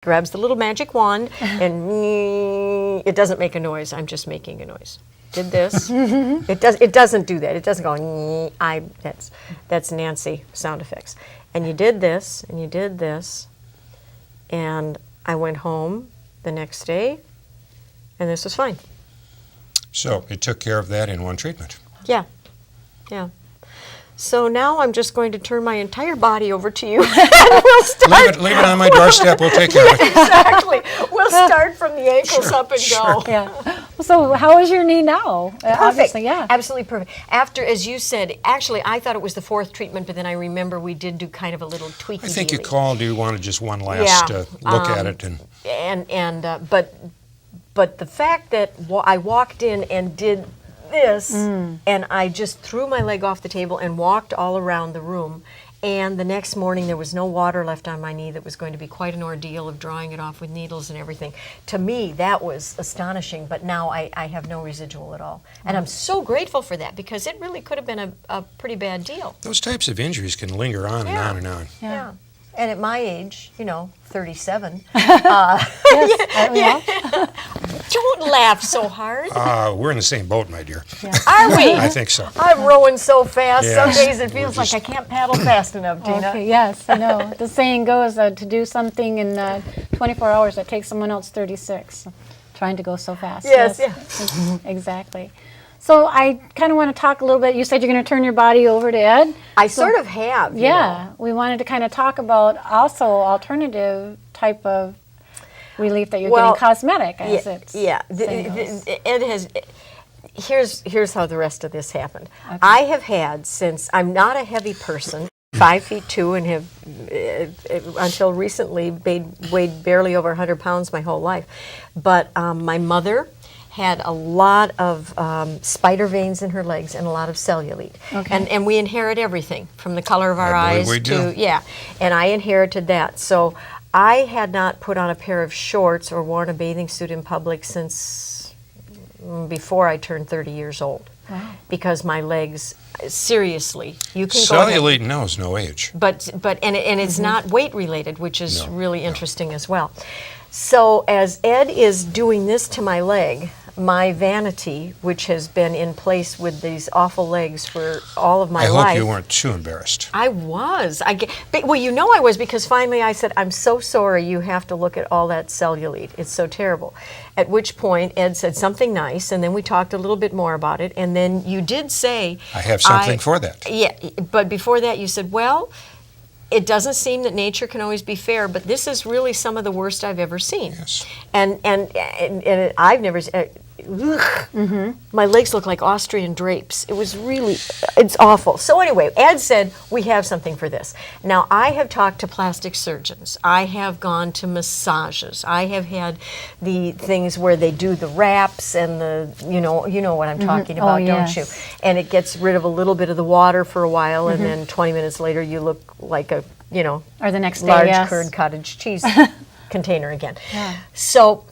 grabs the little magic wand, and it doesn't make a noise. I'm just making a noise. Did this. It doesn't do that. It doesn't go. That's Nancy sound effects. And you did this, and you did this, and I went home the next day, and this was fine. So it took care of that in one treatment. Yeah, yeah. So now I'm just going to turn my entire body over to you. And we'll start. Leave it on my doorstep. We'll take care of it. Exactly. We'll start from the ankles up and go. Yeah. So how is your knee now? Perfect. Obviously, yeah. Absolutely perfect. After, as you said, actually I thought it was the 4th treatment, but then I remember we did do kind of a little tweaky. I think you called. You wanted just one last look at it, but the fact that I walked in and did this, and I just threw my leg off the table and walked all around the room, and the next morning there was no water left on my knee. That was going to be quite an ordeal of drawing it off with needles and everything. To me, that was astonishing, but now I have no residual at all. And I'm so grateful for that, because it really could have been a pretty bad deal. Those types of injuries can linger on and on and on. Yeah. And at my age, 37. Don't laugh so hard. We're in the same boat, my dear. Yeah. Are we? I think so. I'm rowing so fast. Yes. Some days it feels like I can't paddle fast enough, Tina. Okay, yes, I know. The saying goes, to do something in 24 hours, it takes someone else 36. Trying to go so fast. Yes. Exactly. So I kind of want to talk a little bit. You said you're going to turn your body over to Ed. I sort of have. Yeah. We wanted to kind of talk about also alternative type of relief that you're getting, cosmetic, as it's Ed has. Here's how the rest of this happened. Okay. I have had, since I'm not a heavy person, 5'2", and have until recently weighed barely over 100 pounds my whole life. But my mother had a lot of spider veins in her legs and a lot of cellulite. Okay. And we inherit everything from the color of our eyes to, and I inherited that. So I had not put on a pair of shorts or worn a bathing suit in public since before I turned 30 years old. Wow. Because my legs, seriously, you can cellulite knows no age. But it's not weight related, which is really interesting as well. So as Ed is doing this to my leg, my vanity, which has been in place with these awful legs for all of my life. I hope you weren't too embarrassed. I was. I was, because finally I said, I'm so sorry, you have to look at all that cellulite. It's so terrible. At which point Ed said something nice, and then we talked a little bit more about it, and then you did say, I have something for that. Yeah, but before that you said, well, it doesn't seem that nature can always be fair, but this is really some of the worst I've ever seen. Yes. And I've never. My legs look like Austrian drapes. It's awful. So anyway, Ed said, we have something for this. Now, I have talked to plastic surgeons. I have gone to massages. I have had the things where they do the wraps and the, you know what I'm talking about, don't you? And it gets rid of a little bit of the water for a while, and then 20 minutes later you look like a, or the next day, large curd cottage cheese container again. Yeah. So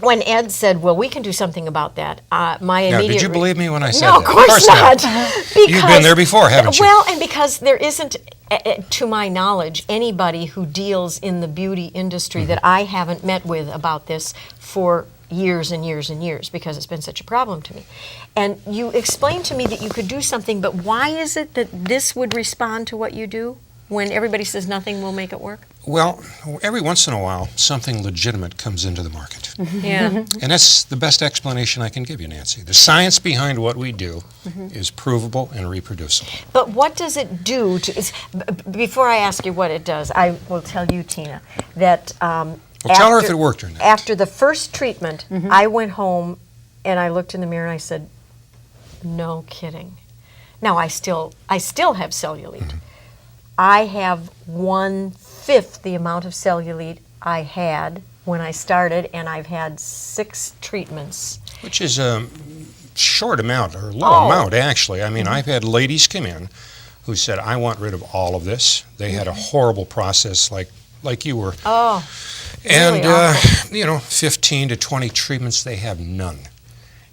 when Ed said, well, we can do something about that, my immediate... Now, did you believe me when I said that? No, of course not. Because, you've been there before, haven't you? Well, and because there isn't, to my knowledge, anybody who deals in the beauty industry that I haven't met with about this for years and years and years, because it's been such a problem to me. And you explained to me that you could do something, but why is it that this would respond to what you do when everybody says nothing will make it work? Well, every once in a while, something legitimate comes into the market. Yeah. And that's the best explanation I can give you, Nancy. The science behind what we do is provable and reproducible. But what does it do to... Before I ask you what it does, I will tell you, Tina, that... tell her if it worked or not. After the first treatment, I went home and I looked in the mirror and I said, no kidding. Now, I still have cellulite. I have 1/5 the amount of cellulite I had when I started, and I've had 6 treatments. Which is a short amount, or low amount, actually. I mean, I've had ladies come in who said, I want rid of all of this. They had a horrible process like you were. Oh, and, really awful. 15 to 20 treatments, they have none.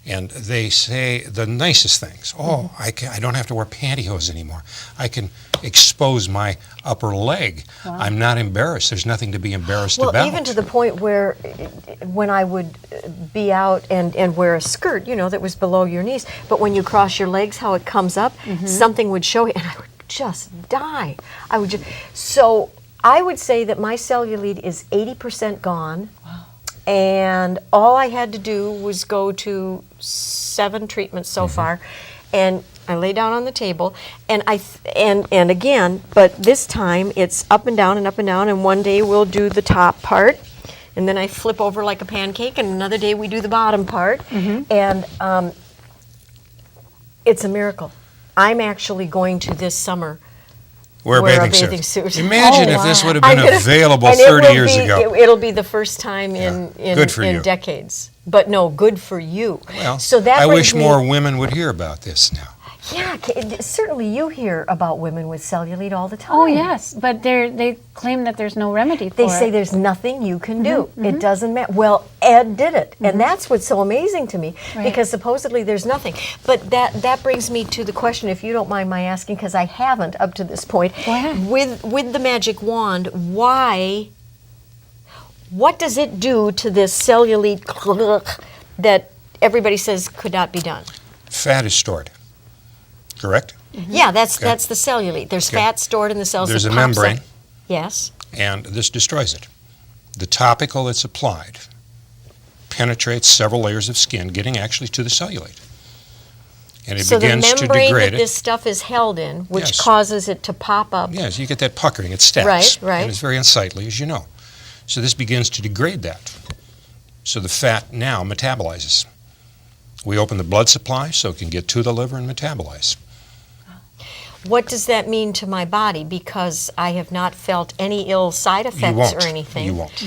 And they say the nicest things. Oh, I don't have to wear pantyhose anymore. I can expose my upper leg. Wow. I'm not embarrassed. There's nothing to be embarrassed about. Well, even to the point where when I would be out and wear a skirt, you know, that was below your knees, but when you cross your legs, how it comes up, something would show you, and I would just die. So I would say that my cellulite is 80% gone. Wow. And all I had to do was go to 7 treatments so far, and I lay down on the table, and and again, but this time it's up and down and up and down, and one day we'll do the top part, and then I flip over like a pancake, and another day we do the bottom part, and it's a miracle. I'm actually going to this summer wear a bathing suit. Imagine if this would have been available 30 years ago. It'll be the first time in decades. But no, good for you. Well, so that I wish more women would hear about this now. Yeah, certainly you hear about women with cellulite all the time. Oh, yes, but they claim that there's no remedy for it. They say there's nothing you can do. It doesn't matter. Well, Ed did it, and that's what's so amazing to me, because supposedly there's nothing. But that brings me to the question, if you don't mind my asking, because I haven't up to this point. Go ahead. With the magic wand, what does it do to this cellulite that everybody says could not be done? Fat is stored. Correct? Yeah, that's the cellulite. There's fat stored in the cells. There's a membrane. Yes. And this destroys it. The topical that's applied penetrates several layers of skin, getting actually to the cellulite. And it begins to degrade it. So the membrane that this stuff is held in, which causes it to pop up. Yes, you get that puckering. It stacks. Right. And it's very unsightly, as you know. So this begins to degrade that. So the fat now metabolizes. We open the blood supply so it can get to the liver and metabolize. What does that mean to my body? Because I have not felt any ill side effects or anything. You won't.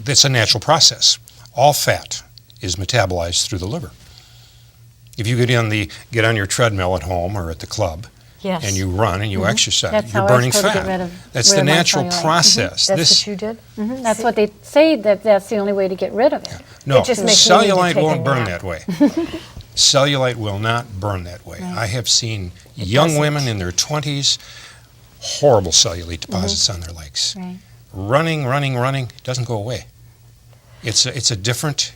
That's a natural process. All fat is metabolized through the liver. If you get on your treadmill at home or at the club, and you run and you exercise, you're burning fat. That's the natural process. That's what you did? That's what they say, that's the only way to get rid of it. No, it just makes me need to cellulite take a won't burn nap. that way. Cellulite will not burn that way. I have seen young women in their 20s, horrible cellulite deposits on their legs. Right. Running, doesn't go away. It's a different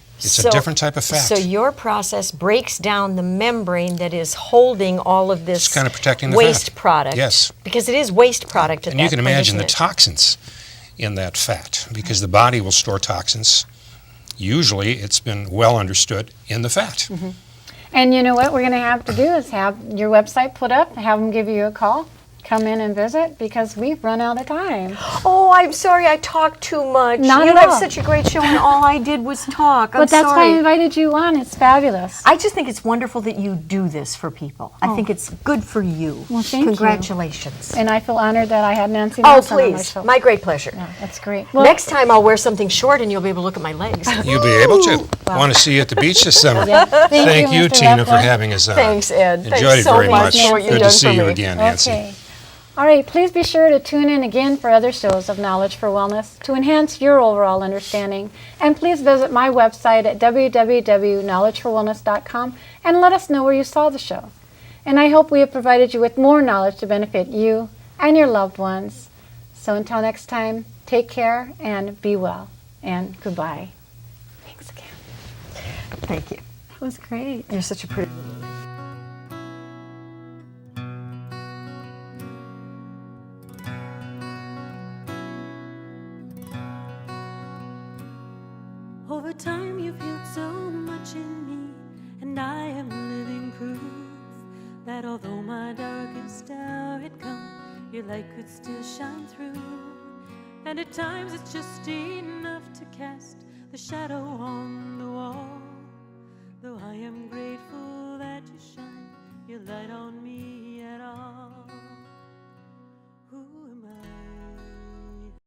type of fat. So your process breaks down the membrane that is holding all of this It's kind of protecting the waste fat. product. Yes. Because it is waste product at And that you can point, imagine the isn't it? toxins in that fat, because the body will store toxins. Usually, it's been well understood in the fat. And you know what we're going to have to do is have your website put up, have them give you a call, come in and visit, because we've run out of time. Oh, I'm sorry, I talked too much. Not you at have all. such a great show, and all I did was talk. But that's why I invited you on. It's fabulous. I just think it's wonderful that you do this for people. I think it's good for you. Well, thank you. Congratulations. And I feel honored that I had Nancy Oh, Nelson on my please. show. My great pleasure. Yeah, that's great. Well, Next time I'll wear something short and you'll be able to look at my legs. You'll be able to. Want to see you at the beach this summer. Yeah. Thank you, Mr. Tina, for Leffler. having us on. Thanks, Ed. Enjoyed Thanks it so very much much. for what you've Good done to see for you me. again, Nancy. Okay. All right, please be sure to tune in again for other shows of Knowledge for Wellness to enhance your overall understanding. And please visit my website at www.knowledgeforwellness.com and let us know where you saw the show. And I hope we have provided you with more knowledge to benefit you and your loved ones. So until next time, take care and be well. And goodbye. Thanks again. Thank you. That was great. You're such a pretty... Over time you've healed so much in me, and I am living proof that although my darkest hour had come, your light could still shine through. And at times it's just enough to cast the shadow on the wall. Though I am grateful